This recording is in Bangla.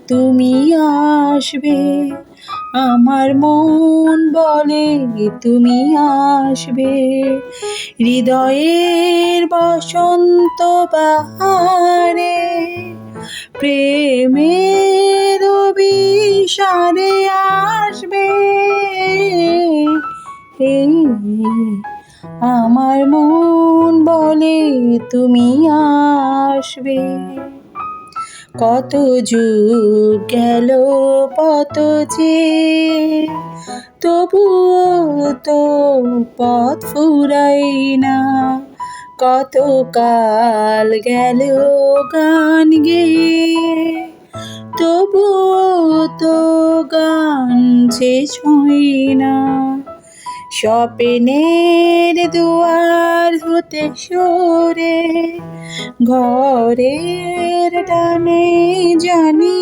তুমি আসবে, আমার মন বলে তুমি আসবে। হৃদয়ের বসন্ত বাহারে প্রেমের অভিসারে আসবে। এই আমার মন বলে তুমি আসবে। কত যুগ গেল পথ যে, তবুও তো পথ ফুরাই না। কত কাল গেল গান গেয়ে, তবুও তো গান শেষ হয় না। স্বপ্নের দুয়ার হতে সরে ঘরের টানে জানি